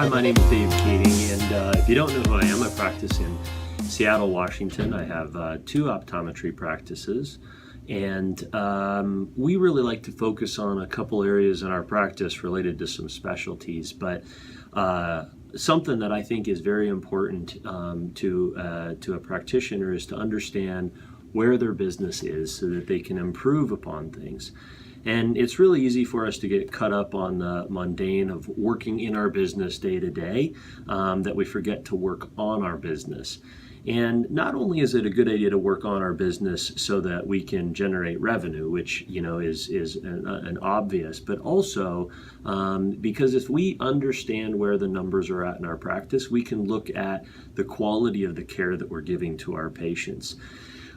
Hi, my name is Dave Kading, and if you don't know who I am, I practice in Seattle, Washington. I have two optometry practices, and we really like to focus on a couple areas in our practice related to some specialties, but something that I think is very important to a practitioner is to understand where their business is so that they can improve upon things. And it's really easy for us to get caught up on the mundane of working in our business day to day, that we forget to work on our business. And not only is it a good idea to work on our business so that we can generate revenue, which is an obvious, but also because if we understand where the numbers are at in our practice, we can look at the quality of the care that we're giving to our patients.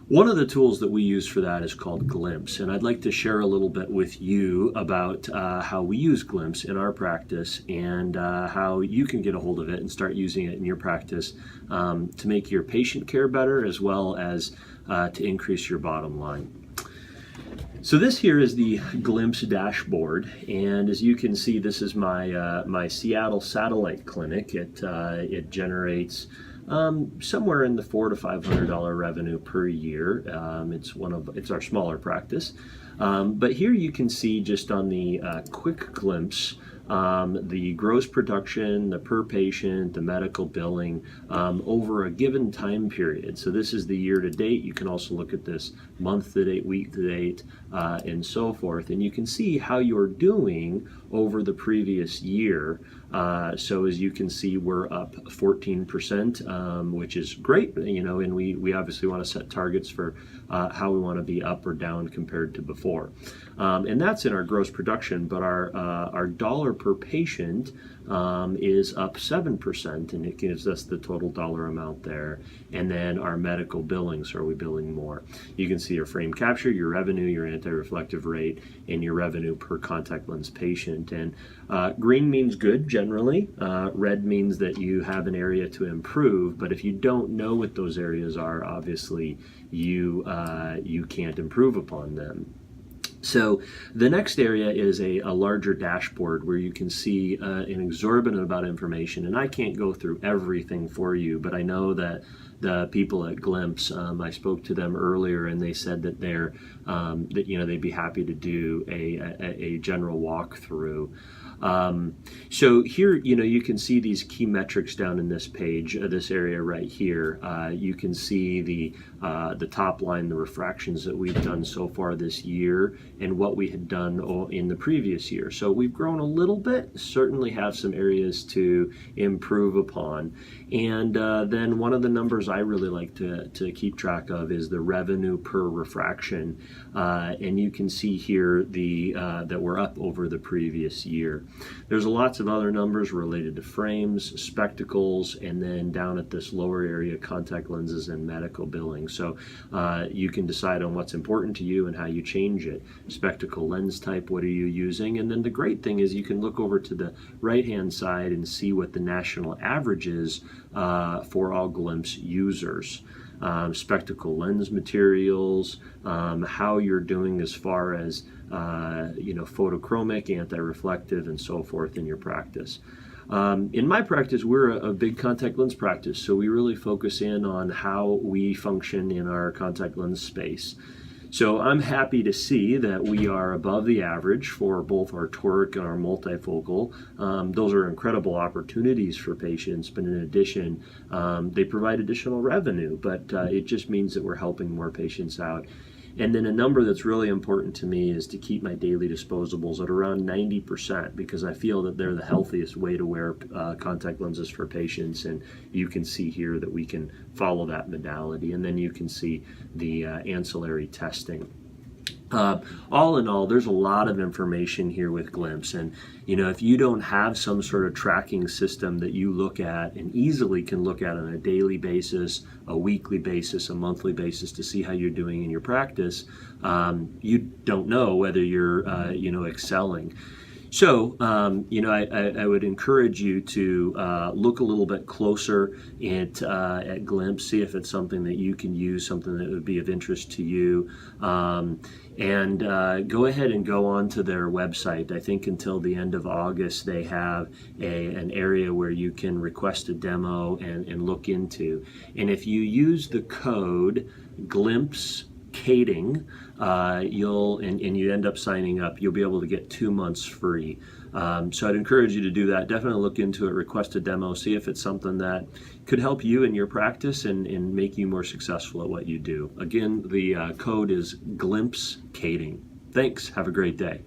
One of the tools that we use for that is called Glimpse, and I'd like to share a little bit with you about how we use Glimpse in our practice and how you can get a hold of it and start using it in your practice to make your patient care better as well as to increase your bottom line. So this here is the Glimpse dashboard, and as you can see, this is my Seattle satellite clinic. It generates somewhere in the $400 to $500 revenue per year. It's our smaller practice, but here you can see just on the quick glimpse the gross production, the per patient, the medical billing over a given time period. So this is the year to date. You can also look at this month to date, week to date, and so forth. And you can see how you're doing over the previous year. So as you can see, we're up 14%, which is great, and we obviously want to set targets for how we want to be up or down compared to before. And that's in our gross production, but our dollar per patient is up 7%, and it gives us the total dollar amount there. And then our medical billing, so are we billing more? You can see your frame capture, your revenue, your anti-reflective rate, and your revenue per contact lens patient. And green means good generally. Red means that you have an area to improve, but if you don't know what those areas are, obviously you can't improve upon them. So the next area is a larger dashboard where you can see an exorbitant amount of information, and I can't go through everything for you, but I know that the people at Glimpse, I spoke to them earlier, and they said that they'd be happy to do a general walkthrough. So here, you can see these key metrics down in this page, this area right here. You can see the top line, the refractions that we've done so far this year and what we had done in the previous year. So we've grown a little bit, certainly have some areas to improve upon. And then one of the numbers I really like to keep track of is the revenue per refraction. And you can see here that we're up over the previous year. There's lots of other numbers related to frames, spectacles, and then down at this lower area, contact lenses and medical billing. So you can decide on what's important to you and how you change it. Spectacle lens type, what are you using? And then the great thing is you can look over to the right-hand side and see what the national average is for all Glimpse users. Spectacle lens materials, how you're doing as far as photochromic, anti-reflective, and so forth in your practice. In my practice, we're a big contact lens practice, so we really focus in on how we function in our contact lens space. So I'm happy to see that we are above the average for both our toric and our multifocal. Those are incredible opportunities for patients, but in addition, they provide additional revenue, but it just means that we're helping more patients out. And then a number that's really important to me is to keep my daily disposables at around 90%, because I feel that they're the healthiest way to wear contact lenses for patients. And you can see here that we can follow that modality. And then you can see the ancillary testing. All in all, there's a lot of information here with Glimpse, and if you don't have some sort of tracking system that you look at and easily can look at on a daily basis, a weekly basis, a monthly basis to see how you're doing in your practice, you don't know whether you're excelling. So, I would encourage you to look a little bit closer at Glimpse, see if it's something that you can use, something that would be of interest to you, and go ahead and go on to their website. I think until the end of August, they have an area where you can request a demo and look into. And if you use the code Glimpse Kading, and you end up signing up, you'll be able to get 2 months free. So I'd encourage you to do that. Definitely look into it, request a demo, see if it's something that could help you in your practice and make you more successful at what you do. Again, the code is Glimpse Kading. Thanks. Have a great day.